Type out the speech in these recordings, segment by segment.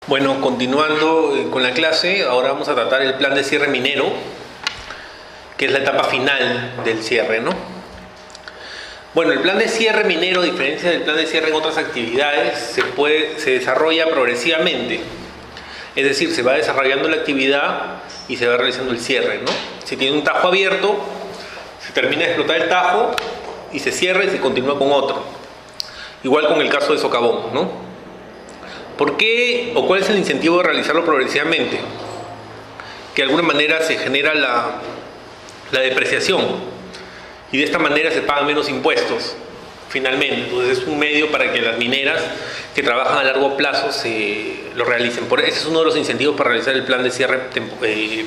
Bueno, continuando con la clase, ahora vamos a tratar el plan de cierre minero, que es la etapa final del cierre, ¿no? Bueno, el plan de cierre minero, a diferencia del plan de cierre en otras actividades, se desarrolla progresivamente. Es decir, se va desarrollando la actividad y se va realizando el cierre, ¿no? Si tiene un tajo abierto, se termina de explotar el tajo y se cierra y se continúa con otro. Igual con el caso de socavón, ¿no? ¿Por qué o cuál es el incentivo de realizarlo progresivamente? Que de alguna manera se genera la depreciación y de esta manera se pagan menos impuestos finalmente. Entonces es un medio para que las mineras que trabajan a largo plazo lo realicen. Ese es uno de los incentivos para realizar el plan de cierre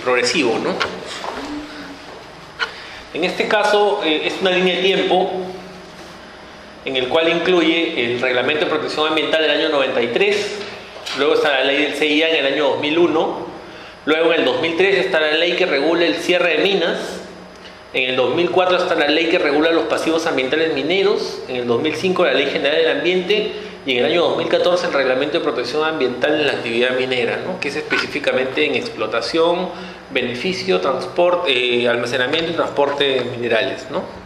progresivo, ¿no? En este caso es una línea de tiempo en el cual incluye el Reglamento de Protección Ambiental del año 93, luego está la ley del CIA en el año 2001, luego en el 2003 está la ley que regula el cierre de minas, en el 2004 está la ley que regula los pasivos ambientales mineros, en el 2005 la Ley General del Ambiente y en el año 2014 el Reglamento de Protección Ambiental en la actividad minera, ¿no? Que es específicamente en explotación, beneficio, transporte, almacenamiento y transporte de minerales, ¿no?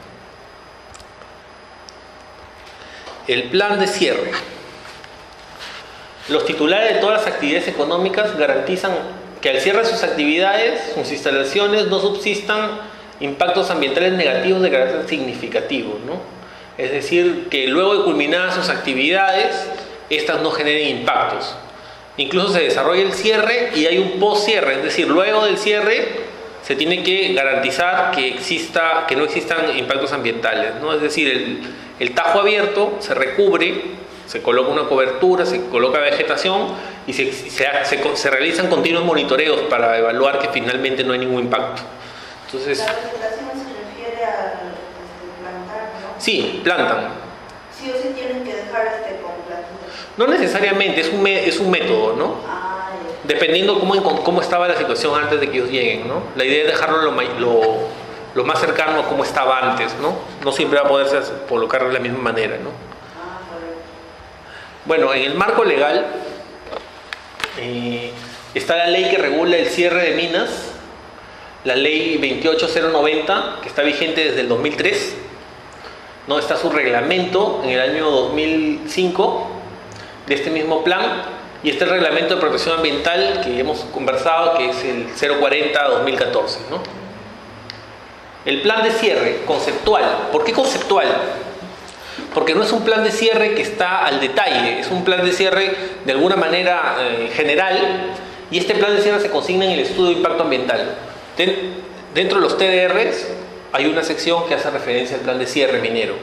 El plan de cierre. Los titulares de todas las actividades económicas garantizan que al cierre de sus actividades, sus instalaciones, no subsistan impactos ambientales negativos de carácter significativo, ¿no? Es decir, que luego de culminadas sus actividades, estas no generen impactos. Incluso se desarrolla el cierre y hay un post-cierre, es decir, luego del cierre se tiene que garantizar que no existan impactos ambientales, ¿no? Es decir, el tajo abierto se recubre, se coloca una cobertura, se coloca vegetación y se realizan continuos monitoreos para evaluar que finalmente no hay ningún impacto. Entonces, la vegetación se refiere a plantar, ¿no? Sí, plantan. Sí o sí tienen que dejar con plantas. No necesariamente, es un método, ¿no? Dependiendo cómo estaba la situación antes de que ellos lleguen, ¿no? La idea es dejarlo lo más cercano a cómo estaba antes, ¿no? No siempre va a poderse colocar de la misma manera, ¿no? Bueno, en el marco legal está la ley que regula el cierre de minas, la ley 28090, que está vigente desde el 2003, ¿no? Está su reglamento en el año 2005 de este mismo plan, y está el reglamento de protección ambiental que hemos conversado, que es el 040-2014, ¿no? El plan de cierre conceptual. ¿Por qué conceptual? Porque no es un plan de cierre que está al detalle, es un plan de cierre de alguna manera general, y este plan de cierre se consigna en el estudio de impacto ambiental. Dentro de los TDRs hay una sección que hace referencia al plan de cierre minero.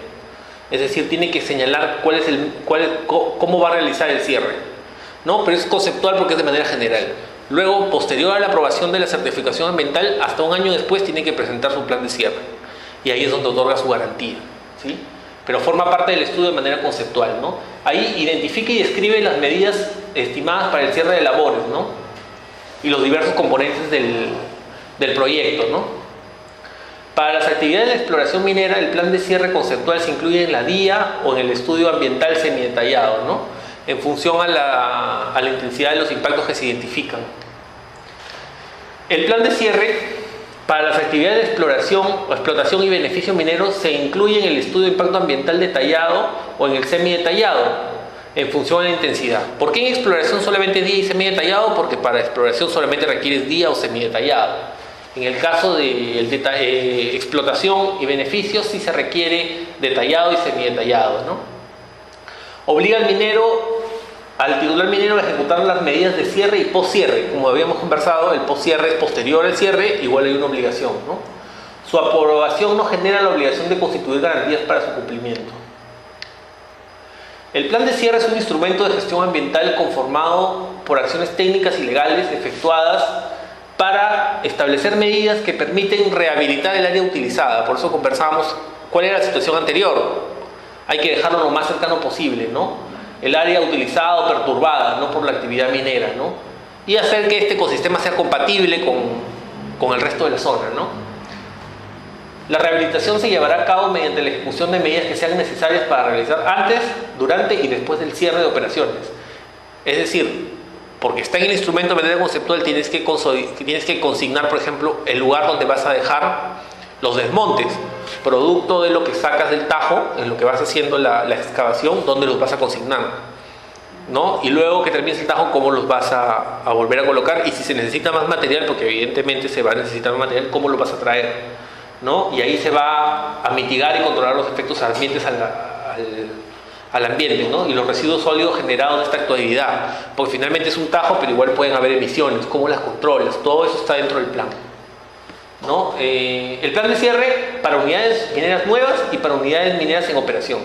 Es decir, tiene que señalar cómo va a realizar el cierre, ¿no? Pero es conceptual porque es de manera general. Luego, posterior a la aprobación de la certificación ambiental, hasta un año después tiene que presentar su plan de cierre. Y ahí es donde otorga su garantía, ¿sí? Pero forma parte del estudio de manera conceptual, ¿no? Ahí identifica y describe las medidas estimadas para el cierre de labores, ¿no? Y los diversos componentes del proyecto, ¿no? Para las actividades de exploración minera, el plan de cierre conceptual se incluye en la DIA o en el estudio ambiental semidetallado, ¿no? En función a la intensidad de los impactos que se identifican. El plan de cierre para las actividades de exploración o explotación y beneficio minero se incluye en el estudio de impacto ambiental detallado o en el semidetallado, en función a la intensidad. ¿Por qué en exploración solamente día y semidetallado? Porque para exploración solamente requieres día o semidetallado. En el caso de explotación y beneficios sí se requiere detallado y semidetallado, ¿no? Obliga al titular minero a ejecutar las medidas de cierre y post-cierre. Como habíamos conversado, el post-cierre es posterior al cierre, igual hay una obligación, ¿no? Su aprobación no genera la obligación de constituir garantías para su cumplimiento. El plan de cierre es un instrumento de gestión ambiental conformado por acciones técnicas y legales efectuadas para establecer medidas que permiten rehabilitar el área utilizada. Por eso conversábamos cuál era la situación anterior. Hay que dejarlo lo más cercano posible, ¿no? El área utilizada o perturbada, ¿no? Por la actividad minera, ¿no? Y hacer que este ecosistema sea compatible con el resto de la zona, ¿no? La rehabilitación se llevará a cabo mediante la ejecución de medidas que sean necesarias para realizar antes, durante y después del cierre de operaciones. Es decir, porque está en el instrumento de manera conceptual, tienes que consignar, por ejemplo, el lugar donde vas a dejar los desmontes, producto de lo que sacas del tajo, en lo que vas haciendo la excavación, dónde los vas a consignar, ¿no? Y luego que termines el tajo, cómo los vas a volver a colocar, y si se necesita más material, porque evidentemente se va a necesitar más material, cómo lo vas a traer, ¿no? Y ahí se va a mitigar y controlar los efectos ambientes al ambiente, ¿no? Y los residuos sólidos generados de esta actividad, porque finalmente es un tajo, pero igual pueden haber emisiones, cómo las controlas, todo eso está dentro del plan, ¿no? El plan de cierre para unidades mineras nuevas y para unidades mineras en operación.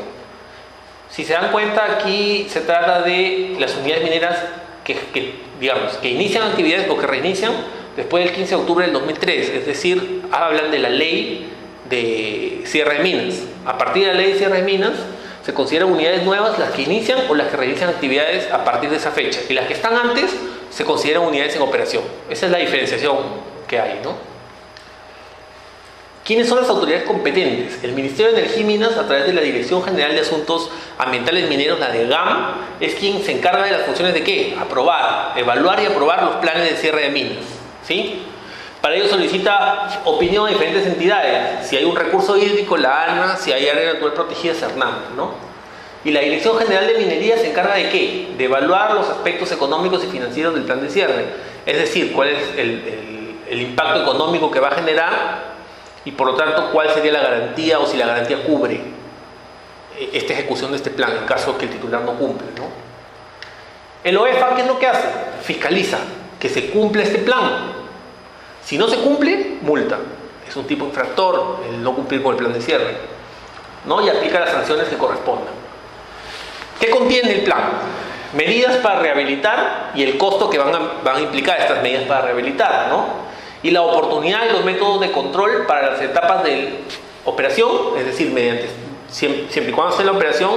Si se dan cuenta, aquí se trata de las unidades mineras que inician actividades o que reinician después del 15 de octubre del 2003, es decir, hablan de la ley de cierre de minas. A partir de la ley de cierre de minas se consideran unidades nuevas las que inician o las que reinician actividades a partir de esa fecha, y las que están antes se consideran unidades en operación. Esa es la diferenciación que hay, ¿no? ¿Quiénes son las autoridades competentes? El Ministerio de Energía y Minas, a través de la Dirección General de Asuntos Ambientales Mineros, la DEGAM, es quien se encarga de las funciones de ¿qué? Aprobar, evaluar y aprobar los planes de cierre de minas, ¿sí? Para ello solicita opinión de diferentes entidades. Si hay un recurso hídrico, la ANA; si hay área natural protegida, CERNAM, ¿no? Y la Dirección General de Minería se encarga de ¿qué? De evaluar los aspectos económicos y financieros del plan de cierre. Es decir, cuál es el impacto económico que va a generar, y por lo tanto cuál sería la garantía, o si la garantía cubre esta ejecución de este plan en caso que el titular no cumple, ¿no? El OEFA, ¿qué es lo que hace? Fiscaliza que se cumpla este plan. Si no se cumple, multa. Es un tipo infractor el no cumplir con el plan de cierre, ¿no? Y aplica las sanciones que correspondan. ¿Qué contiene el plan? Medidas para rehabilitar y el costo que van a implicar estas medidas para rehabilitar, ¿no? Y la oportunidad y los métodos de control para las etapas de operación, es decir, siempre y cuando esté en la operación,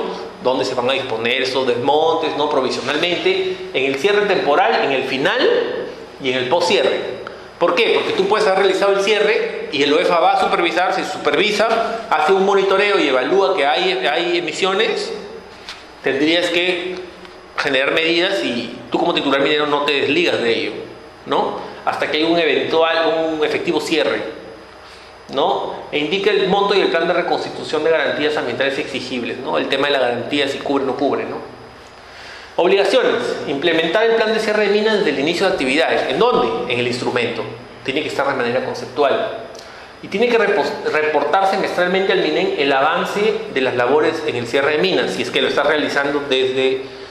donde se van a disponer esos desmontes, ¿no? Provisionalmente, en el cierre temporal, en el final y en el post-cierre. ¿Por qué? Porque tú puedes haber realizado el cierre y el OEFA va a supervisar, se supervisa, hace un monitoreo y evalúa que hay emisiones. Tendrías que generar medidas y tú como titular minero no te desligas de ello, ¿no? Hasta que hay un efectivo cierre, ¿no? E indica el monto y el plan de reconstitución de garantías ambientales exigibles, ¿no? El tema de la garantía, si cubre o no cubre, ¿no? Obligaciones: implementar el plan de cierre de minas desde el inicio de actividades. ¿En dónde? En el instrumento. Tiene que estar de manera conceptual. Y tiene que reportar semestralmente al MINEM el avance de las labores en el cierre de minas. Si es que lo estás realizando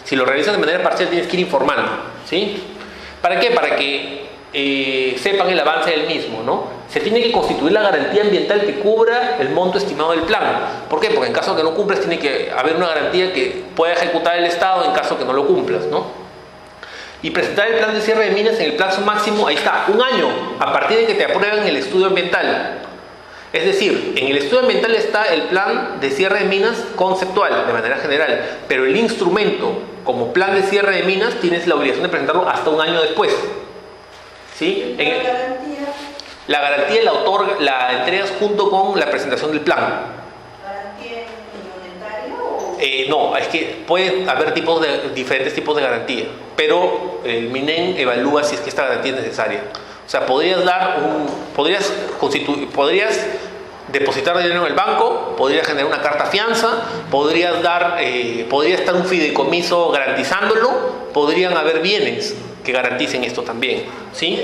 si lo realizas de manera parcial, tienes que ir informando, ¿sí? ¿Para qué? Para que sepan el avance del mismo, ¿no? Se tiene que constituir la garantía ambiental que cubra el monto estimado del plan. ¿Por qué? Porque en caso de que no cumplas, tiene que haber una garantía que pueda ejecutar el Estado en caso de que no lo cumplas, ¿no? Y presentar el plan de cierre de minas en el plazo máximo, ahí está, 1 año, a partir de que te aprueben el estudio ambiental. Es decir, en el estudio ambiental está el plan de cierre de minas conceptual, de manera general, pero el instrumento, como plan de cierre de minas, tienes la obligación de presentarlo hasta 1 año después, ¿sí? La garantía la entregas junto con la presentación del plan. ¿Garantía en monetario? No, es que puede haber diferentes tipos de garantía, pero el MINEM evalúa si es que esta garantía es necesaria. O sea, podrías depositar dinero en el banco, podrías generar una carta fianza, podría estar un fideicomiso garantizándolo, podrían haber bienes que garanticen esto también, ¿sí?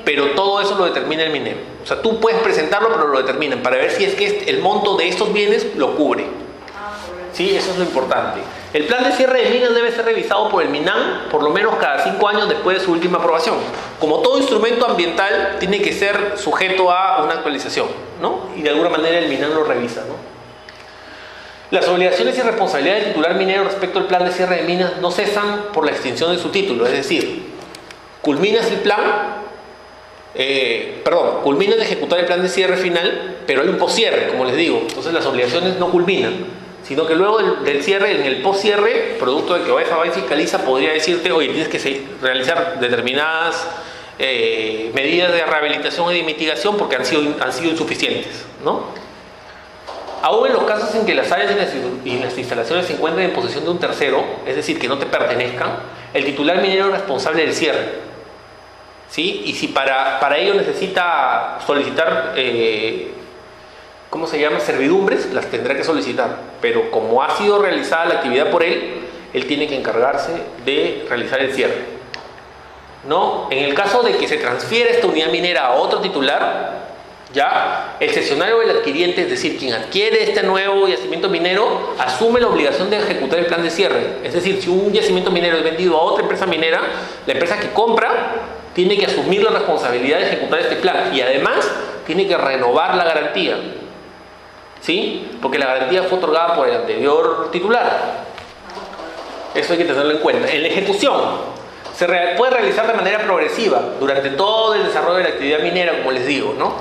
Pero todo eso lo determina el MINEM. O sea, tú puedes presentarlo, pero lo determinan para ver si es que el monto de estos bienes lo cubre. Sí, eso es lo importante. El plan de cierre de minas debe ser revisado por el MINAM por lo menos cada 5 años después de su última aprobación. Como todo instrumento ambiental, tiene que ser sujeto a una actualización, ¿no? Y de alguna manera el MINAM lo revisa, ¿no? Las obligaciones y responsabilidades del titular minero respecto al plan de cierre de minas no cesan por la extinción de su título. Es decir, culminas el plan, culminas de ejecutar el plan de cierre final, pero hay un poscierre, como les digo. Entonces las obligaciones no culminan, sino que luego del cierre, en el poscierre, producto de que OEFA va y fiscaliza, podría decirte: oye, tienes que realizar determinadas medidas de rehabilitación y de mitigación porque han sido insuficientes, ¿no? Aún en los casos en que las áreas y las instalaciones se encuentren en posesión de un tercero, es decir, que no te pertenezcan, el titular minero es responsable del cierre. ¿Sí? Y si para ello necesita solicitar, ¿cómo se llama? Servidumbres, las tendrá que solicitar. Pero como ha sido realizada la actividad por él tiene que encargarse de realizar el cierre. ¿No? En el caso de que se transfiera esta unidad minera a otro titular, ya el cesionario o el adquiriente, es decir, quien adquiere este nuevo yacimiento minero, asume la obligación de ejecutar el plan de cierre. Es decir, si un yacimiento minero es vendido a otra empresa minera, la empresa que compra tiene que asumir la responsabilidad de ejecutar este plan y además tiene que renovar la garantía. ¿Sí? Porque la garantía fue otorgada por el anterior titular. Eso hay que tenerlo en cuenta. En la ejecución se puede realizar de manera progresiva durante todo el desarrollo de la actividad minera, como les digo, ¿no?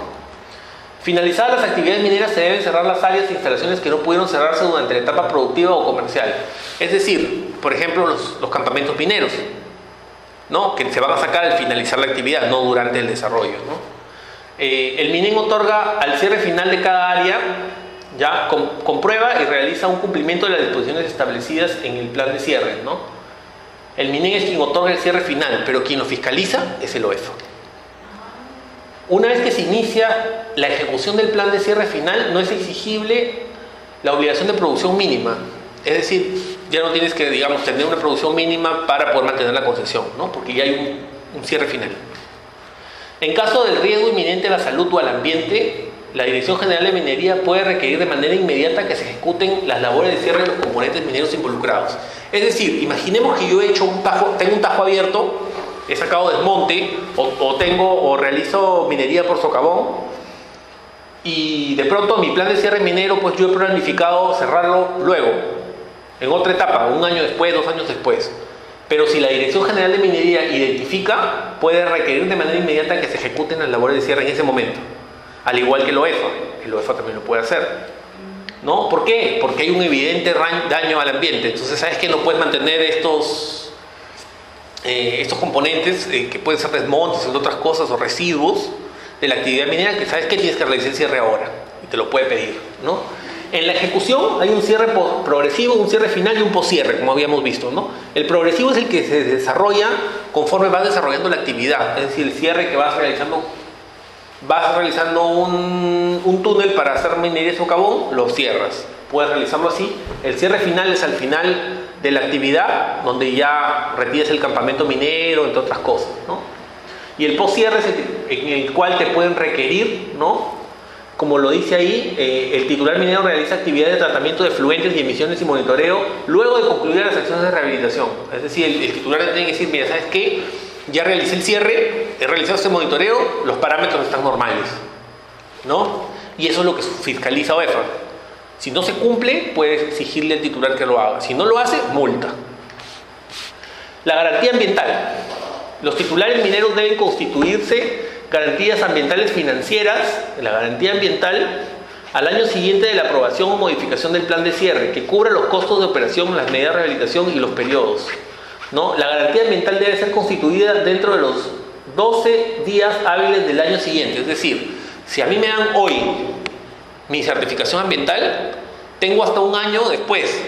Finalizadas las actividades mineras, se deben cerrar las áreas e instalaciones que no pudieron cerrarse durante la etapa productiva o comercial. Es decir, por ejemplo, los campamentos mineros, ¿no? Que se van a sacar al finalizar la actividad, no durante el desarrollo, ¿no? El MINEN otorga al cierre final de cada área, ya comprueba y realiza un cumplimiento de las disposiciones establecidas en el plan de cierre, ¿no? El MINEN es quien otorga el cierre final, pero quien lo fiscaliza es el OEFA. Una vez que se inicia la ejecución del plan de cierre final, no es exigible la obligación de producción mínima. Es decir, ya no tienes que, digamos, tener una producción mínima para poder mantener la concesión, ¿no? Porque ya hay un cierre final. En caso del riesgo inminente a la salud o al ambiente, la Dirección General de Minería puede requerir de manera inmediata que se ejecuten las labores de cierre de los componentes mineros involucrados. Es decir, imaginemos que yo he hecho tengo un tajo abierto, he sacado desmonte o realizo minería por socavón y de pronto mi plan de cierre minero, pues yo he planificado cerrarlo luego, en otra etapa, un año después, 2 años después. Pero si la Dirección General de Minería identifica, puede requerir de manera inmediata que se ejecuten las labores de cierre en ese momento. Al igual que el OEFA también lo puede hacer. ¿No? ¿Por qué? Porque hay un evidente daño al ambiente. Entonces, ¿sabes que no puedes mantener estos componentes que pueden ser desmontes, entre otras cosas, o residuos de la actividad minera, que sabes que tienes que realizar el cierre ahora y te lo puede pedir, ¿no? En la ejecución hay un cierre progresivo, un cierre final y un poscierre, como habíamos visto, ¿no? El progresivo es el que se desarrolla conforme vas desarrollando la actividad, es decir, el cierre que vas realizando un túnel para hacer minería de socavón, lo cierras, puedes realizarlo así. El cierre final es al final de la actividad, donde ya retiras el campamento minero, entre otras cosas, ¿no? Y el poscierre es en el cual te pueden requerir, ¿no? Como lo dice ahí, el titular minero realiza actividades de tratamiento de efluentes y emisiones y monitoreo luego de concluir las acciones de rehabilitación. Es decir, el titular tiene que decir, mira, ¿sabes qué? Ya realicé el cierre, he realizado este monitoreo, los parámetros están normales, ¿no? Y eso es lo que fiscaliza OEFA. Si no se cumple, puedes exigirle al titular que lo haga. Si no lo hace, multa. La garantía ambiental. Los titulares mineros deben constituirse garantías ambientales financieras, la garantía ambiental, al año siguiente de la aprobación o modificación del plan de cierre, que cubra los costos de operación, las medidas de rehabilitación y los periodos, ¿no? La garantía ambiental debe ser constituida dentro de los 12 días hábiles del año siguiente. Es decir, si a mí me dan hoy mi certificación ambiental, tengo hasta un año después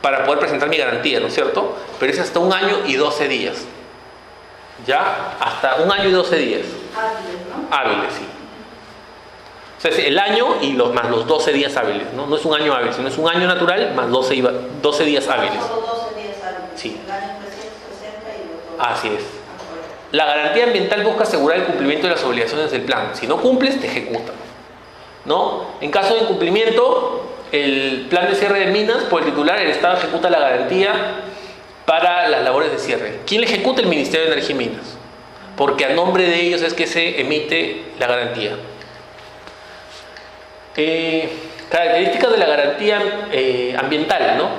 para poder presentar mi garantía, ¿no es cierto? Pero es hasta un año y 12 días. ¿Ya? Hasta un año y 12 días. Hábiles, ¿no? Hábiles, sí. O sea, es el año y más los 12 días hábiles, ¿no? No es un año hábil, sino es un año natural más 12 días hábiles. Solo 12 días hábiles. Sí. El año 360 y los 12. Así es. La garantía ambiental busca asegurar el cumplimiento de las obligaciones del plan. Si no cumples, te ejecutan, ¿no? En caso de incumplimiento, el plan de cierre de minas, por el titular, el Estado ejecuta la garantía para las labores de cierre. ¿Quién le ejecuta? El Ministerio de Energía y Minas, porque a nombre de ellos es que se emite la garantía. Características de la garantía ambiental, ¿no?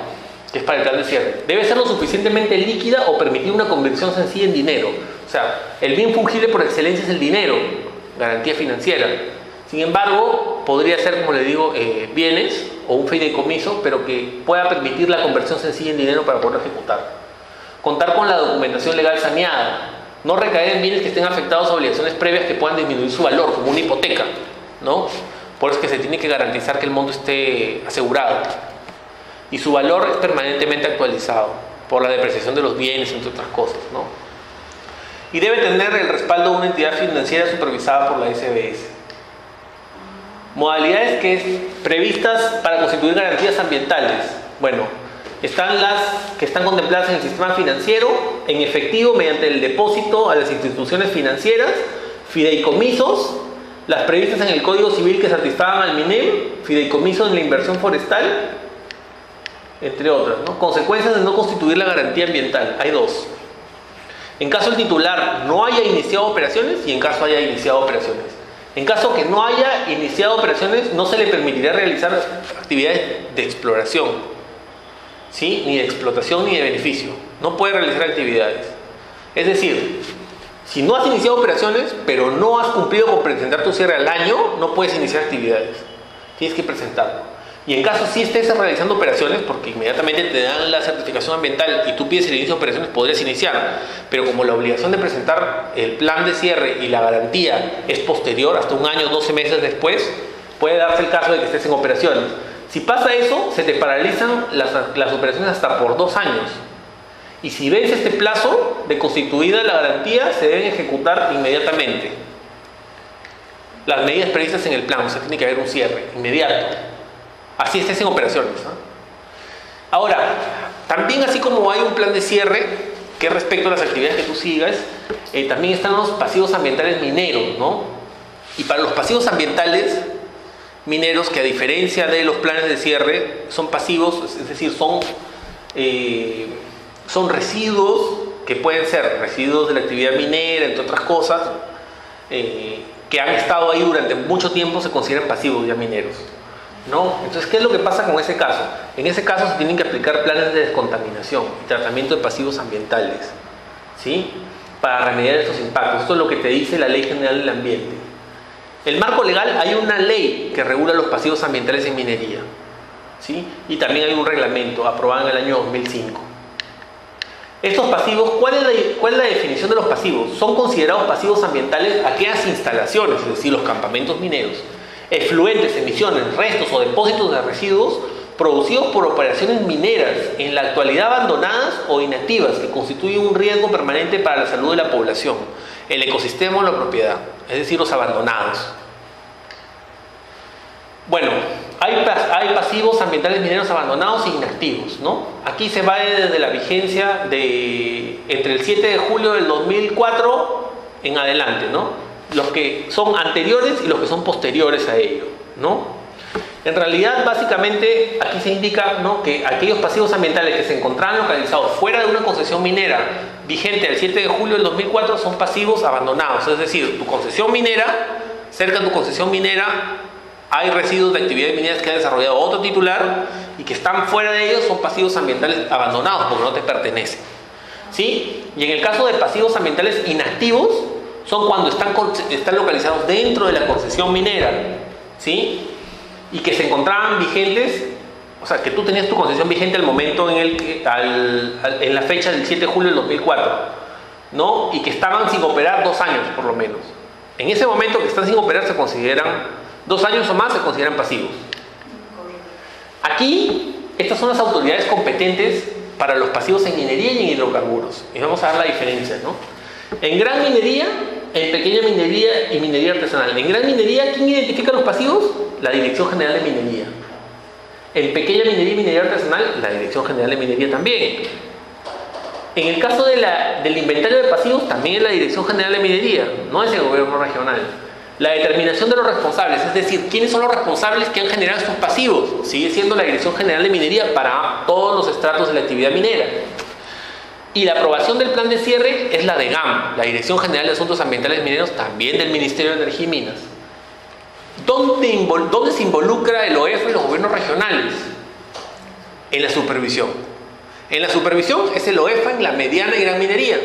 Que es para el plan de cierre. Debe ser lo suficientemente líquida o permitir una conversión sencilla en dinero. O sea, el bien fungible por excelencia es el dinero, garantía financiera. Sin embargo, podría ser, como le digo, bienes o un fideicomiso, pero que pueda permitir la conversión sencilla en dinero para poder ejecutar. Contar con la documentación legal saneada. No recaer en bienes que estén afectados a obligaciones previas que puedan disminuir su valor, como una hipoteca, ¿no? Por eso es que se tiene que garantizar que el monto esté asegurado. Y su valor es permanentemente actualizado por la depreciación de los bienes, entre otras cosas, ¿no? Y debe tener el respaldo de una entidad financiera supervisada por la SBS. Modalidades previstas para constituir garantías ambientales. Bueno, están las que están contempladas en el sistema financiero, en efectivo mediante el depósito a las instituciones financieras, fideicomisos, las previstas en el Código Civil que satisfagan al MINEM, fideicomisos en la inversión forestal, entre otras, ¿no? Consecuencias de no constituir la garantía ambiental. Hay dos. En caso el titular no haya iniciado operaciones y en caso haya iniciado operaciones. En caso que no haya iniciado operaciones, no se le permitirá realizar actividades de exploración, ¿sí? Ni de explotación ni de beneficio. No puede realizar actividades. Es decir, si no has iniciado operaciones, pero no has cumplido con presentar tu cierre al año, no puedes iniciar actividades. Tienes que presentarlo. Y en caso sí estés realizando operaciones, porque inmediatamente te dan la certificación ambiental y tú pides el inicio de operaciones, podrías iniciar. Pero como la obligación de presentar el plan de cierre y la garantía es posterior, hasta un año, 12 meses después, puede darse el caso de que estés en operaciones. Si pasa eso, se te paralizan las operaciones hasta por 2 años. Y si vence este plazo de constituida la garantía, se deben ejecutar inmediatamente las medidas previstas en el plan. O sea, tiene que haber un cierre inmediato. Así estés en operaciones, ¿no? Ahora, también así como hay un plan de cierre que respecto a las actividades que tú sigas, también están los pasivos ambientales mineros, ¿no? Y para los pasivos ambientales mineros, que a diferencia de los planes de cierre, son pasivos, es decir, son residuos que pueden ser residuos de la actividad minera, entre otras cosas, que han estado ahí durante mucho tiempo, se consideran pasivos ya mineros, ¿no? Entonces, ¿qué es lo que pasa con ese caso? En ese caso se tienen que aplicar planes de descontaminación y tratamiento de pasivos ambientales, ¿sí? Para remediar estos impactos. Esto es lo que te dice la Ley General del Ambiente. El marco legal, hay una ley que regula los pasivos ambientales en minería, ¿sí? Y también hay un reglamento aprobado en el año 2005. Estos pasivos, ¿cuál es la definición de los pasivos? Son considerados pasivos ambientales aquellas instalaciones, es decir, los campamentos mineros, efluentes, emisiones, restos o depósitos de residuos producidos por operaciones mineras en la actualidad abandonadas o inactivas que constituyen un riesgo permanente para la salud de la población, el ecosistema o la propiedad, es decir, los abandonados. Bueno, hay pasivos ambientales mineros abandonados e inactivos, ¿no? Aquí se va desde la vigencia entre el 7 de julio del 2004 en adelante, ¿no? Los que son anteriores y los que son posteriores a ello, ¿no? En realidad, básicamente, aquí se indica, ¿no?, que aquellos pasivos ambientales que se encontraban localizados fuera de una concesión minera vigente al 7 de julio del 2004 son pasivos abandonados. Es decir, tu concesión minera, cerca de tu concesión minera, hay residuos de actividades mineras que ha desarrollado otro titular y que están fuera de ellos, son pasivos ambientales abandonados porque no te pertenecen, ¿sí? Y en el caso de pasivos ambientales inactivos, son cuando están localizados dentro de la concesión minera, ¿sí? Y que se encontraban vigentes, o sea, que tú tenías tu concesión vigente al momento en la fecha del 7 de julio del 2004, ¿no? Y que estaban sin operar 2 años, por lo menos. En ese momento que están sin operar se consideran 2 años o más, se consideran pasivos. Aquí, estas son las autoridades competentes para los pasivos en minería y en hidrocarburos. Y vamos a ver la diferencia, ¿no? En gran minería, en pequeña minería y minería artesanal. En gran minería, ¿quién identifica los pasivos? La Dirección General de Minería. En pequeña minería y minería artesanal, la Dirección General de Minería también. En el caso del inventario de pasivos, también es la Dirección General de Minería, no es el gobierno regional. La determinación de los responsables, es decir, ¿quiénes son los responsables que han generado estos pasivos? Sigue siendo la Dirección General de Minería para todos los estratos de la actividad minera. Y la aprobación del plan de cierre es la de GAM, la Dirección General de Asuntos Ambientales Mineros, también del Ministerio de Energía y Minas. ¿Dónde se involucra el OEF y los gobiernos regionales? En la supervisión. En la supervisión es el OEF en la mediana y gran minería.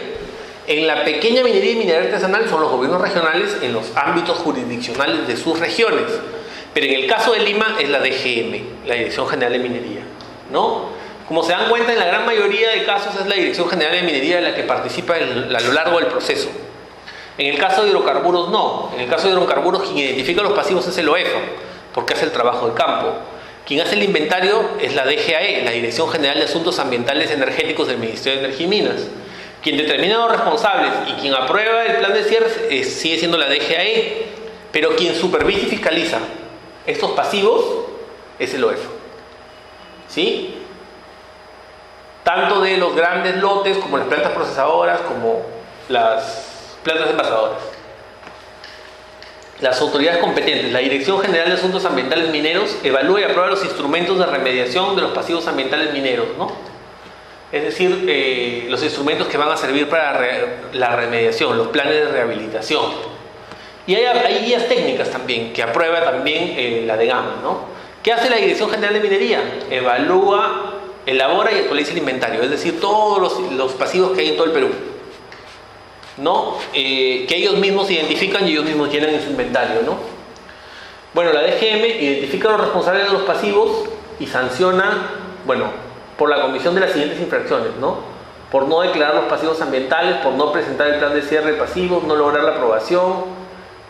En la pequeña minería y minería artesanal son los gobiernos regionales en los ámbitos jurisdiccionales de sus regiones. Pero en el caso de Lima es la DGM, la Dirección General de Minería, ¿no? Como se dan cuenta, en la gran mayoría de casos es la Dirección General de Minería la que participa a lo largo del proceso. En el caso de hidrocarburos no. En el caso de hidrocarburos quien identifica los pasivos es el OEF, porque hace el trabajo de campo. Quien hace el inventario es la DGAE, la Dirección General de Asuntos Ambientales y Energéticos del Ministerio de Energía y Minas. Quien determina los responsables y quien aprueba el plan de cierre sigue siendo la DGAE, pero quien supervisa y fiscaliza estos pasivos es el OEFA. ¿Sí? Tanto de los grandes lotes como las plantas procesadoras como las plantas envasadoras. Las autoridades competentes, la Dirección General de Asuntos Ambientales Mineros, evalúa y aprueba los instrumentos de remediación de los pasivos ambientales mineros, ¿no? Es decir, los instrumentos que van a servir para la remediación, los planes de rehabilitación. Y hay guías técnicas también, que aprueba también la DEGAM, ¿no? ¿Qué hace la Dirección General de Minería? Evalúa, elabora y actualiza el inventario, es decir, todos los pasivos que hay en todo el Perú, ¿no? Que ellos mismos identifican y ellos mismos llenan en su inventario, ¿no? Bueno, la DGM identifica a los responsables de los pasivos y sanciona, bueno, por la comisión de las siguientes infracciones, ¿no? Por no declarar los pasivos ambientales, por no presentar el plan de cierre de pasivos, no lograr la aprobación,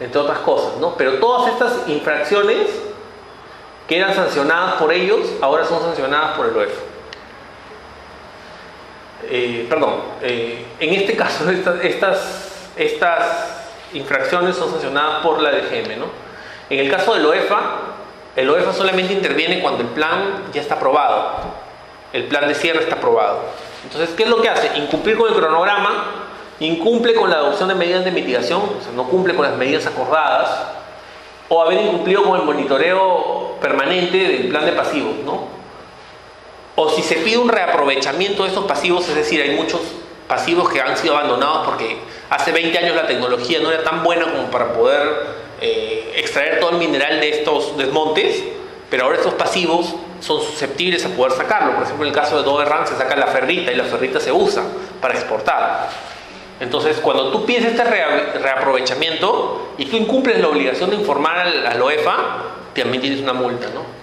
entre otras cosas, ¿no? Pero todas estas infracciones que eran sancionadas por ellos, ahora son sancionadas por el OEFA. En este caso, estas infracciones son sancionadas por la DGM, ¿no? En el caso del OEFA, el OEFA solamente interviene cuando el plan ya está aprobado. El plan de cierre está aprobado. Entonces, ¿qué es lo que hace? Incumplir con el cronograma, incumple con la adopción de medidas de mitigación, o sea, no cumple con las medidas acordadas, o haber incumplido con el monitoreo permanente del plan de pasivos, ¿no? O si se pide un reaprovechamiento de estos pasivos, es decir, hay muchos pasivos que han sido abandonados porque hace 20 años la tecnología no era tan buena como para poder extraer todo el mineral de estos desmontes, pero ahora estos pasivos son susceptibles a poder sacarlo. Por ejemplo, en el caso de Doberran se saca la ferrita y la ferrita se usa para exportar. Entonces, cuando tú pides este reaprovechamiento y tú incumples la obligación de informar al OEFA, también tienes una multa, ¿no?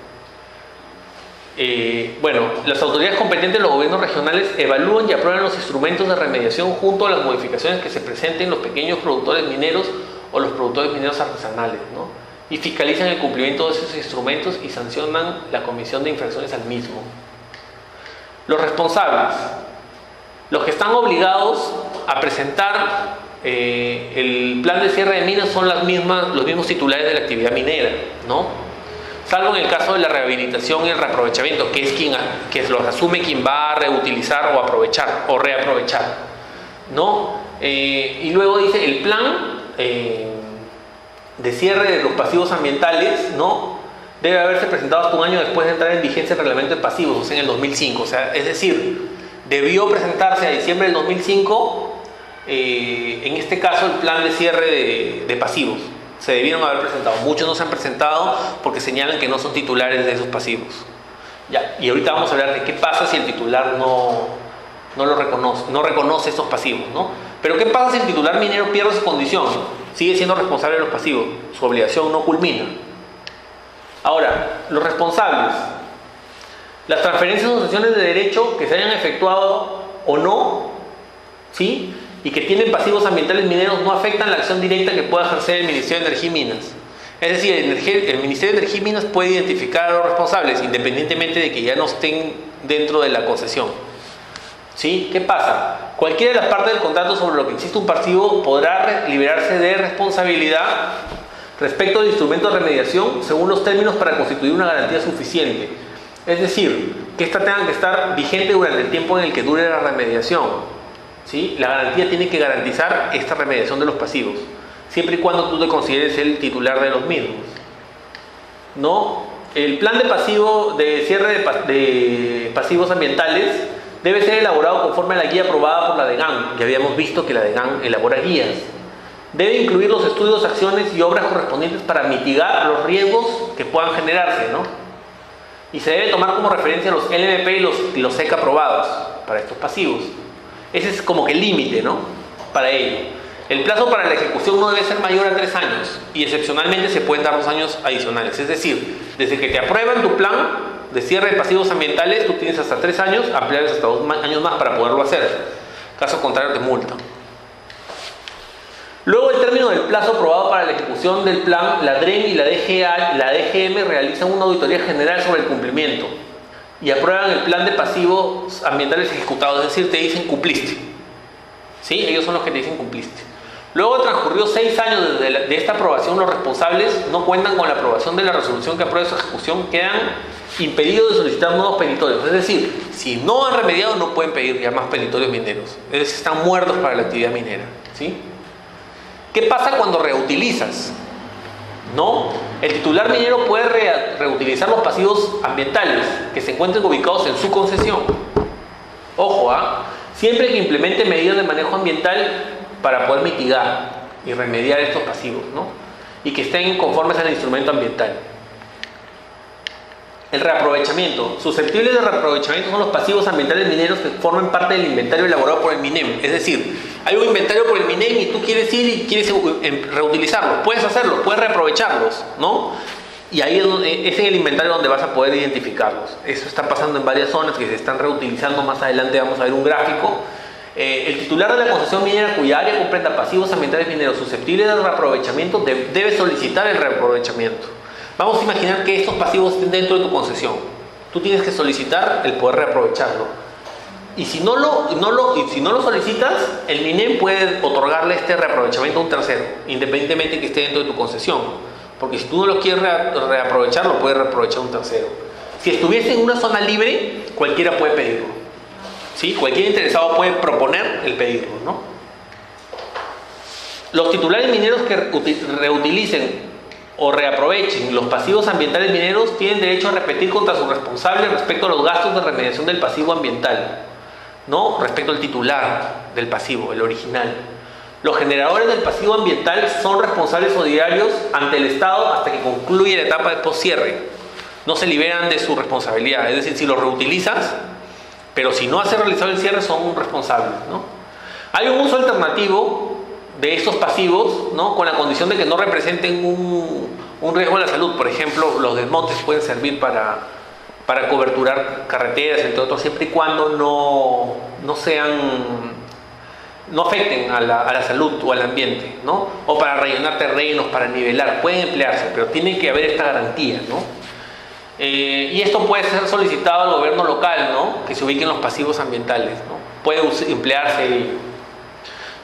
Bueno, las autoridades competentes de los gobiernos regionales evalúan y aprueban los instrumentos de remediación junto a las modificaciones que se presenten los pequeños productores mineros o los productores mineros artesanales, ¿no? Y fiscalizan el cumplimiento de esos instrumentos y sancionan la comisión de infracciones al mismo. Los responsables, los que están obligados a presentar el plan de cierre de minas son los mismos titulares de la actividad minera, ¿no? Salvo en el caso de la rehabilitación y el reaprovechamiento, que los asume quien va a reutilizar o aprovechar o reaprovechar, ¿no? Y luego dice el plan de cierre de los pasivos ambientales, ¿no? Debe haberse presentado hasta un año después de entrar en vigencia el reglamento de pasivos, o sea, en el 2005. O sea, es decir, debió presentarse a diciembre del 2005, en este caso, el plan de cierre de pasivos. Se debieron haber presentado. Muchos no se han presentado porque señalan que no son titulares de esos pasivos. Ya, y ahorita vamos a hablar de qué pasa si el titular no reconoce estos pasivos, ¿no? Pero ¿qué pasa si el titular minero pierde su condición? Sigue siendo responsable de los pasivos. Su obligación no culmina. Ahora, los responsables. Las transferencias o cesiones de derecho que se hayan efectuado o no, ¿sí?, y que tienen pasivos ambientales mineros no afectan la acción directa que pueda ejercer el Ministerio de Energía y Minas. Es decir, el Ministerio de Energía y Minas puede identificar a los responsables independientemente de que ya no estén dentro de la concesión. ¿Sí? ¿Qué pasa? Cualquiera de las partes del contrato sobre lo que existe un pasivo podrá liberarse de responsabilidad respecto del instrumento de remediación según los términos para constituir una garantía suficiente. Es decir, que ésta tenga que estar vigente durante el tiempo en el que dure la remediación. ¿Sí? La garantía tiene que garantizar esta remediación de los pasivos, siempre y cuando tú te consideres el titular de los mismos, ¿no? El plan de cierre de pasivos ambientales debe ser elaborado conforme a la guía aprobada por la DEGAM. Ya habíamos visto que la DEGAM elabora guías. Debe incluir los estudios, acciones y obras correspondientes para mitigar los riesgos que puedan generarse, ¿no? Y se debe tomar como referencia los LMP y los SEC aprobados para estos pasivos. Ese es como que el límite, ¿no?, para ello. El plazo para la ejecución no debe ser mayor a 3 años y excepcionalmente se pueden dar 2 años adicionales. Es decir, desde que te aprueban tu plan de cierre de pasivos ambientales, tú tienes hasta 3 años, ampliables hasta 2 años más para poderlo hacer. Caso contrario, te multan. Luego, el término del plazo aprobado para la ejecución del plan, la DREN y la DGM realizan una auditoría general sobre el cumplimiento y aprueban el plan de pasivos ambientales ejecutados, es decir, te dicen cumpliste. ¿Sí? Ellos son los que te dicen cumpliste. Luego transcurrió 6 años de esta aprobación, los responsables no cuentan con la aprobación de la resolución que apruebe su ejecución, quedan impedidos de solicitar nuevos peritorios. Es decir, si no han remediado no pueden pedir ya más peritorios mineros. Es decir, están muertos para la actividad minera. ¿Sí? ¿Qué pasa cuando reutilizas? ¿No? El titular minero puede reutilizar los pasivos ambientales que se encuentren ubicados en su concesión. Ojo, siempre que implemente medidas de manejo ambiental para poder mitigar y remediar estos pasivos, ¿no? Y que estén conformes al instrumento ambiental. El reaprovechamiento. Susceptibles de reaprovechamiento son los pasivos ambientales mineros que forman parte del inventario elaborado por el MINEM. Es decir, hay un inventario por el MINEM y tú quieres ir y quieres reutilizarlos. Puedes hacerlo, puedes reaprovecharlos, ¿no? Y ahí es en el inventario donde vas a poder identificarlos. Eso está pasando en varias zonas que se están reutilizando. Más adelante vamos a ver un gráfico. El titular de la concesión minera cuya área comprenda pasivos ambientales mineros susceptibles de reaprovechamiento debe solicitar el reaprovechamiento. Vamos a imaginar que estos pasivos estén dentro de tu concesión. Tú tienes que solicitar el poder reaprovecharlo. Y si no lo solicitas, el MINEM puede otorgarle este reaprovechamiento a un tercero, independientemente que esté dentro de tu concesión. Porque si tú no lo quieres reaprovechar, lo puede reaprovechar un tercero. Si estuviese en una zona libre, cualquiera puede pedirlo. ¿Sí? Cualquier interesado puede proponer el pedirlo, ¿no? Los titulares mineros que reutilicen o reaprovechen los pasivos ambientales mineros tienen derecho a repetir contra su responsable respecto a los gastos de remediación del pasivo ambiental, ¿no? Respecto al titular del pasivo, el original. Los generadores del pasivo ambiental son responsables solidarios ante el Estado hasta que concluye la etapa de postcierre. No se liberan de su responsabilidad, es decir, si los reutilizas, pero si no has realizado el cierre, son responsables, ¿no? Hay un uso alternativo de estos pasivos, ¿no? Con la condición de que no representen un riesgo a la salud. Por ejemplo, los desmontes pueden servir para coberturar carreteras, entre otros, siempre y cuando no afecten a la salud o al ambiente, ¿no? O para rellenar terrenos, para nivelar, pueden emplearse, pero tiene que haber esta garantía, ¿no? Y esto puede ser solicitado al gobierno local, ¿no? Que se ubiquen los pasivos ambientales, ¿no? Puede emplearse.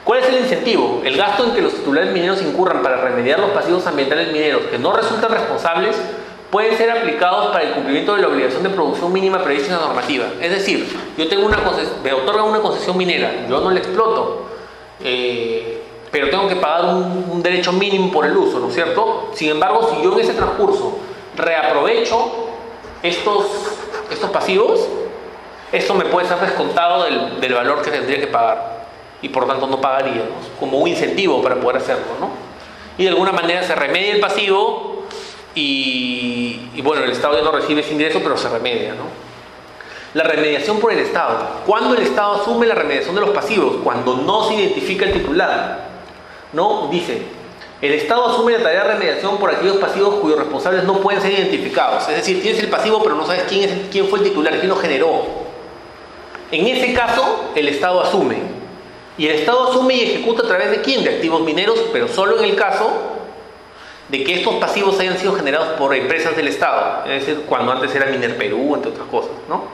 ¿Cuál es el incentivo? El gasto en que los titulares mineros incurran para remediar los pasivos ambientales mineros que no resultan responsables pueden ser aplicados para el cumplimiento de la obligación de producción mínima prevista en la normativa. Es decir, yo tengo me otorgan una concesión minera, yo no la exploto, pero tengo que pagar un derecho mínimo por el uso, ¿no es cierto? Sin embargo, si yo en ese transcurso reaprovecho estos pasivos, esto me puede ser descontado del valor que tendría que pagar y por tanto no pagaría, ¿no? Como un incentivo para poder hacerlo, ¿no? Y de alguna manera se remedia el pasivo y bueno, el Estado ya no recibe ese ingreso, pero se remedia, ¿no? La remediación por el Estado. ¿Cuándo el Estado asume la remediación de los pasivos? Cuando no se identifica el titular, ¿no? Dice: el Estado asume la tarea de remediación por aquellos pasivos cuyos responsables no pueden ser identificados. Es decir, tienes el pasivo pero no sabes quién fue el titular, quién lo generó. En ese caso, el Estado asume. Y el Estado asume y ejecuta a través de ¿quién? De activos mineros, pero solo en el caso de que estos pasivos hayan sido generados por empresas del Estado. Es decir, cuando antes era Minerperú, entre otras cosas, ¿no?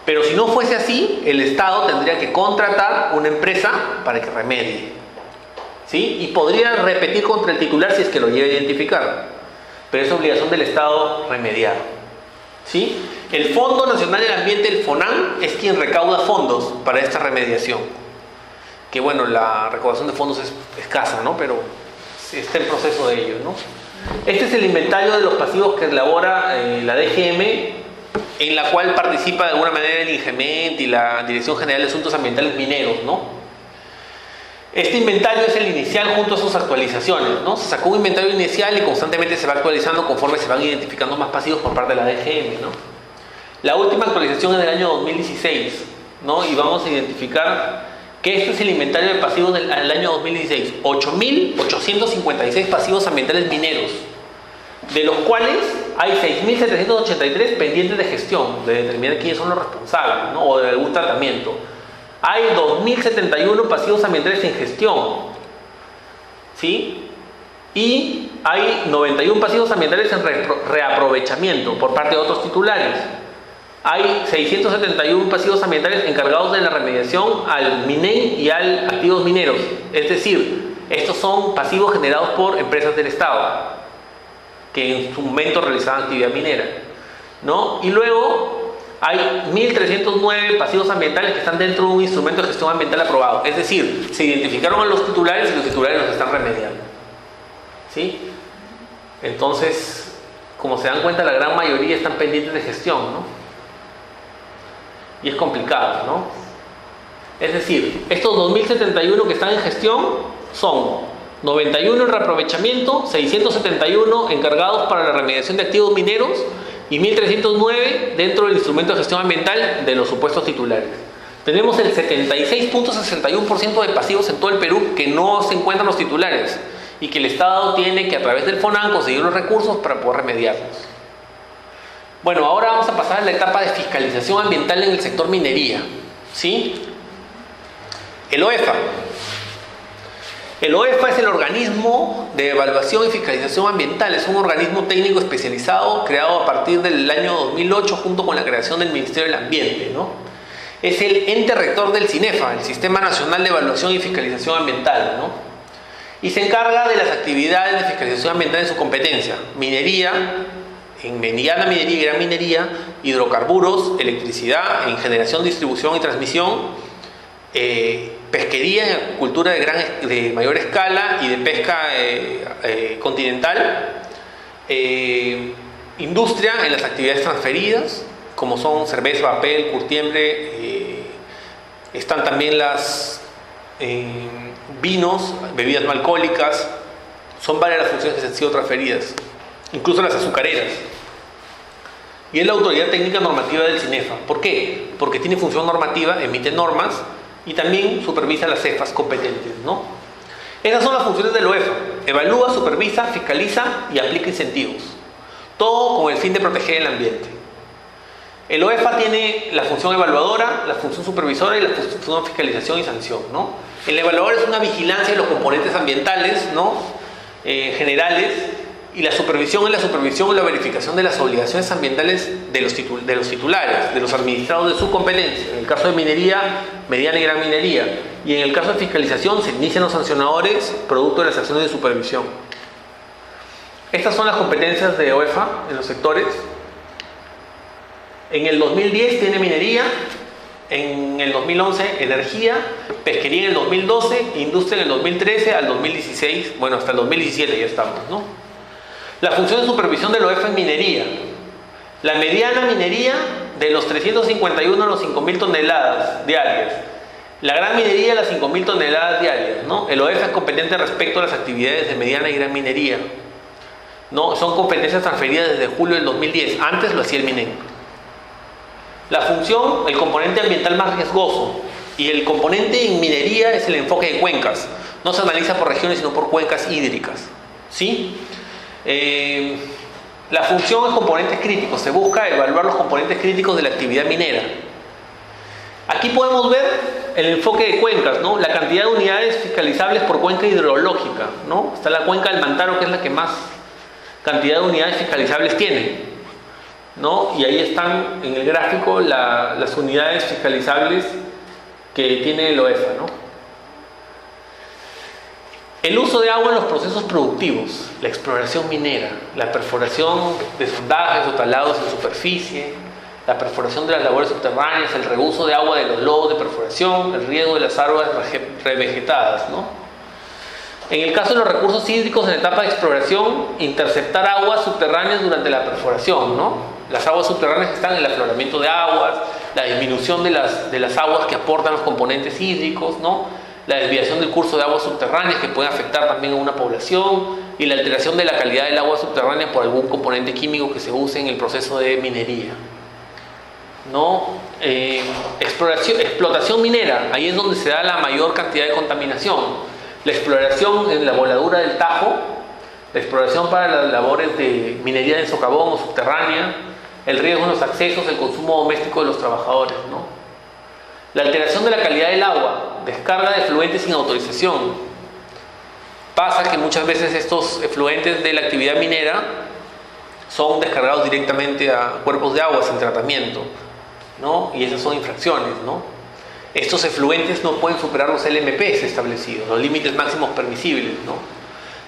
Pero si no fuese así, el Estado tendría que contratar una empresa para que remedie, ¿sí? Y podría repetir contra el titular si es que lo lleva a identificar. Pero es obligación del Estado remediar, ¿sí? El Fondo Nacional del Ambiente, el FONAM, es quien recauda fondos para esta remediación. Que bueno, la recaudación de fondos es escasa, ¿no? Pero está en proceso de ello, ¿no? Este es el inventario de los pasivos que elabora la DGM, en la cual participa de alguna manera el INGEMENT y la Dirección General de Asuntos Ambientales Mineros, ¿no? Este inventario es el inicial junto a sus actualizaciones, ¿no? Se sacó un inventario inicial y constantemente se va actualizando conforme se van identificando más pasivos por parte de la DGM, ¿no? La última actualización es del año 2016, ¿no? Y vamos a identificar que este es el inventario de pasivos del año 2016. 8.856 pasivos ambientales mineros, de los cuales hay 6.783 pendientes de gestión, de determinar quiénes son los responsables, ¿no? O de algún tratamiento. Hay 2.071 pasivos ambientales en gestión, ¿sí? Y hay 91 pasivos ambientales en reaprovechamiento por parte de otros titulares. Hay 671 pasivos ambientales encargados de la remediación al MINEN y al activos mineros. Es decir, estos son pasivos generados por empresas del Estado que en su momento realizaban actividad minera, ¿no? Y luego hay 1.309 pasivos ambientales que están dentro de un instrumento de gestión ambiental aprobado. Es decir, se identificaron a los titulares y los titulares los están remediando, ¿sí? Entonces, como se dan cuenta, la gran mayoría están pendientes de gestión, ¿no? Y es complicado, ¿no? Es decir, estos 2.071 que están en gestión son 91 en reaprovechamiento, 671 encargados para la remediación de activos mineros y 1.309 dentro del instrumento de gestión ambiental de los supuestos titulares. Tenemos el 76.61% de pasivos en todo el Perú que no se encuentran los titulares y que el Estado tiene que a través del FONAN conseguir los recursos para poder remediarlos. Bueno, ahora vamos a pasar a la etapa de fiscalización ambiental en el sector minería, ¿sí? El OEFA. El OEFA es el organismo de evaluación y fiscalización ambiental. Es un organismo técnico especializado creado a partir del año 2008 junto con la creación del Ministerio del Ambiente, ¿no? Es el ente rector del CINEFA, el Sistema Nacional de Evaluación y Fiscalización Ambiental, ¿no? Y se encarga de las actividades de fiscalización ambiental en su competencia: minería, en mediana minería y gran minería, hidrocarburos, electricidad, en generación, distribución y transmisión, pesquería, en acuicultura de mayor escala y de pesca continental, industria en las actividades transferidas, como son cerveza, papel, curtiembre, están también las vinos, bebidas no alcohólicas, son varias las funciones que se han sido transferidas, incluso las azucareras. Y es la autoridad técnica normativa del CINEFA. ¿Por qué? Porque tiene función normativa, emite normas y también supervisa las cefas competentes, ¿no? Esas son las funciones del OEFA: evalúa, supervisa, fiscaliza y aplica incentivos, todo con el fin de proteger el ambiente. El OEFA tiene la función evaluadora, la función supervisora y la función de fiscalización y sanción, ¿no? El evaluador es una vigilancia de los componentes ambientales, ¿no? Generales, y la supervisión es la supervisión y la verificación de las obligaciones ambientales de los titulares, de los administrados de su competencia. En el caso de minería, mediana y gran minería. Y en el caso de fiscalización se inician los sancionadores producto de las acciones de supervisión. Estas son las competencias de OEFA en los sectores. En el 2010 tiene minería, en el 2011 energía, pesquería en el 2012, industria en el 2013 al 2016, bueno, hasta el 2017 ya estamos, ¿no? La función de supervisión del OEFA en minería. La mediana minería de los 351 a los 5.000 toneladas diarias. La gran minería a las 5.000 toneladas diarias, ¿no? El OEFA es competente respecto a las actividades de mediana y gran minería, ¿no? Son competencias transferidas desde julio del 2010. Antes lo hacía el MINEN. La función, el componente ambiental más riesgoso. Y el componente en minería es el enfoque de cuencas. No se analiza por regiones, sino por cuencas hídricas, ¿sí? La función es componentes críticos. Se busca evaluar los componentes críticos de la actividad minera. Aquí podemos ver el enfoque de cuencas, ¿no? La cantidad de unidades fiscalizables por cuenca hidrológica, ¿no? Está la cuenca del Mantaro, que es la que más cantidad de unidades fiscalizables tiene, ¿no? Y ahí están en el gráfico las unidades fiscalizables que tiene el OEFA, ¿no? El uso de agua en los procesos productivos, la exploración minera, la perforación de sondajes o talados en superficie, la perforación de las labores subterráneas, el reuso de agua de los lobos de perforación, el riego de las aguas revegetadas, ¿no? En el caso de los recursos hídricos en la etapa de exploración, interceptar aguas subterráneas durante la perforación, ¿no? Las aguas subterráneas están en el afloramiento de aguas, la disminución de las aguas que aportan los componentes hídricos, ¿no? La desviación del curso de aguas subterráneas que puede afectar también a una población y la alteración de la calidad del agua subterránea por algún componente químico que se use en el proceso de minería, ¿no? Explotación minera, ahí es donde se da la mayor cantidad de contaminación. La exploración en la voladura del Tajo, la exploración para las labores de minería de socavón o subterránea, el riesgo en los accesos, el consumo doméstico de los trabajadores, ¿no? La alteración de la calidad del agua, descarga de efluentes sin autorización, Pasa que muchas veces estos efluentes de la actividad minera son descargados directamente a cuerpos de agua sin tratamiento, ¿no? Y esas son infracciones, ¿no? Estos efluentes no pueden superar los LMPs establecidos, los límites máximos permisibles, ¿no?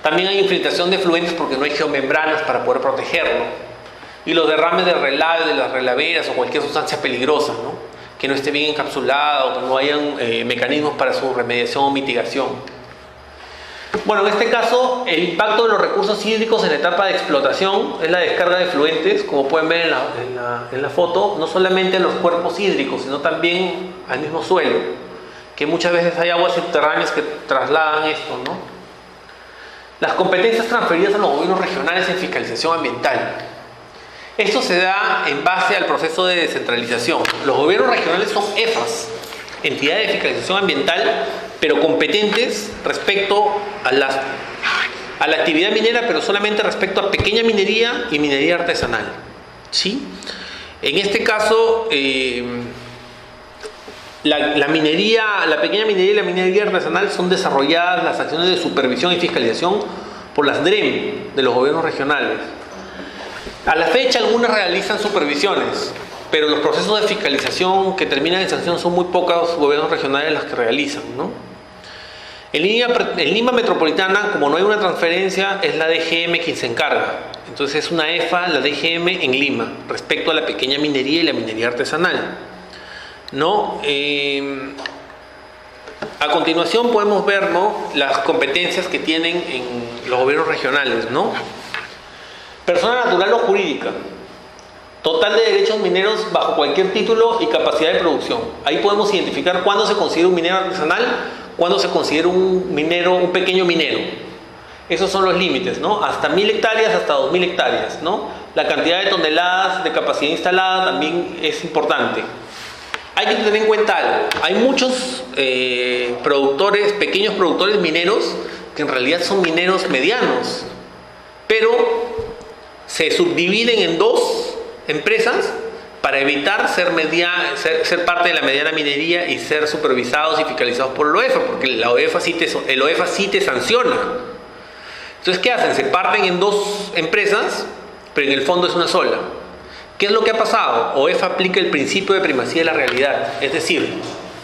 También hay infiltración de efluentes porque no hay geomembranas para poder protegerlo. Y los derrames de relave, de las relaveras o cualquier sustancia peligrosa, ¿no? Que no esté bien encapsulada o que no hayan mecanismos para su remediación o mitigación. Bueno, en este caso, el impacto de los recursos hídricos en la etapa de explotación es la descarga de efluentes, como pueden ver en la foto, no solamente en los cuerpos hídricos, sino también al mismo suelo, que muchas veces hay aguas subterráneas que trasladan esto, ¿no? Las competencias transferidas a los gobiernos regionales en fiscalización ambiental. Esto se da en base al proceso de descentralización. Los gobiernos regionales son EFAs, entidades de fiscalización ambiental, pero competentes respecto a la actividad minera, pero solamente respecto a pequeña minería y minería artesanal, ¿sí? En este caso, la pequeña minería y la minería artesanal son desarrolladas las acciones de supervisión y fiscalización por las DREM de los gobiernos regionales. A la fecha, algunas realizan supervisiones, pero los procesos de fiscalización que terminan en sanción son muy pocos gobiernos regionales los que realizan, ¿no? En Lima Metropolitana, como no hay una transferencia, es la DGM quien se encarga. Entonces es una EFA, la DGM en Lima, respecto a la pequeña minería y la minería artesanal, ¿no? A continuación podemos ver, ¿no?, las competencias que tienen en los gobiernos regionales, ¿no? Persona natural o jurídica. Total de derechos mineros bajo cualquier título y capacidad de producción. Ahí podemos identificar cuándo se considera un minero artesanal, cuándo se considera un pequeño minero. Esos son los límites, ¿no? Hasta 1000 hectáreas, hasta 2000 hectáreas, ¿no? La cantidad de toneladas de capacidad instalada también es importante. Hay que tener en cuenta algo. Hay muchos pequeños productores mineros, que en realidad son mineros medianos, pero se subdividen en dos empresas para evitar ser parte de la mediana minería y ser supervisados y fiscalizados por el OEFA, porque el OEFA sí te sanciona. Entonces, ¿qué hacen? Se parten en dos empresas, pero en el fondo es una sola. ¿Qué es lo que ha pasado? OEFA aplica el principio de primacía de la realidad, es decir,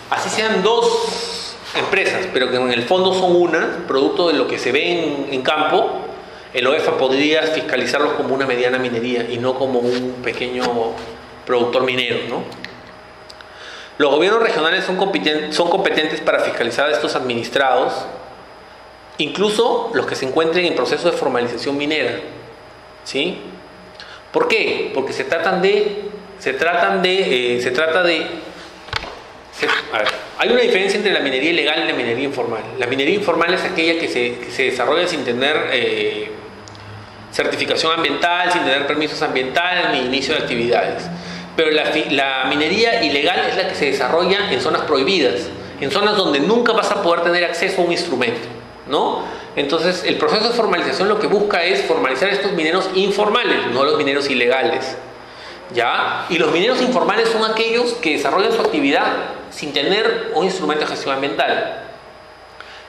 así sean dos empresas, pero que en el fondo son una, producto de lo que se ve en campo, el OEFA podría fiscalizarlos como una mediana minería y no como un pequeño productor minero, ¿no? Los gobiernos regionales son competentes para fiscalizar a estos administrados, incluso los que se encuentren en proceso de formalización minera, ¿sí? ¿Por qué? Porque hay una diferencia entre la minería ilegal y la minería informal. La minería informal es aquella que se desarrolla sin tener certificación ambiental, sin tener permisos ambientales ni inicio de actividades. Pero la minería ilegal es la que se desarrolla en zonas prohibidas, en zonas donde nunca vas a poder tener acceso a un instrumento, ¿no? Entonces, el proceso de formalización lo que busca es formalizar estos mineros informales, no los mineros ilegales, ¿ya? Y los mineros informales son aquellos que desarrollan su actividad sin tener un instrumento de gestión ambiental.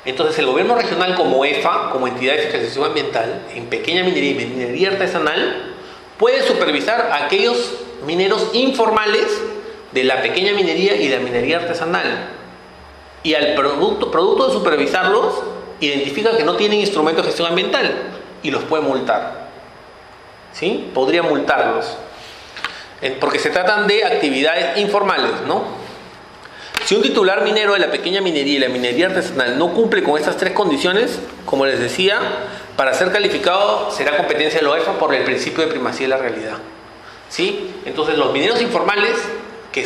Entonces, el gobierno regional como EFA, como entidad de fiscalización ambiental, en pequeña minería y minería artesanal, puede supervisar a aquellos mineros informales de la pequeña minería y de la minería artesanal. Y al producto de supervisarlos, identifica que no tienen instrumento de gestión ambiental y los puede multar, ¿sí? Podría multarlos, porque se tratan de actividades informales, ¿no? Si un titular minero de la pequeña minería y la minería artesanal no cumple con estas tres condiciones, como les decía, para ser calificado será competencia de la OEFA por el principio de primacía de la realidad, ¿sí? Entonces, los mineros informales que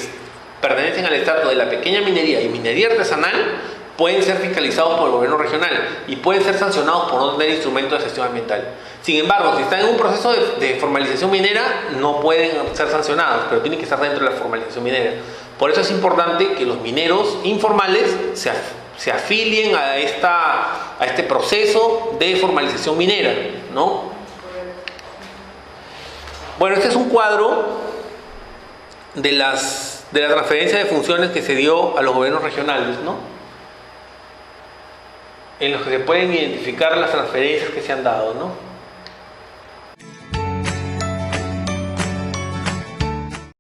pertenecen al estrato de la pequeña minería y minería artesanal pueden ser fiscalizados por el gobierno regional y pueden ser sancionados por no tener instrumentos de gestión ambiental. Sin embargo, si están en un proceso de formalización minera, no pueden ser sancionados, pero tienen que estar dentro de la formalización minera. Por eso es importante que los mineros informales se afilien a este proceso de formalización minera, ¿no? Bueno, este es un cuadro de la transferencia de funciones que se dio a los gobiernos regionales, ¿no? en los que se pueden identificar las transferencias que se han dado, ¿no?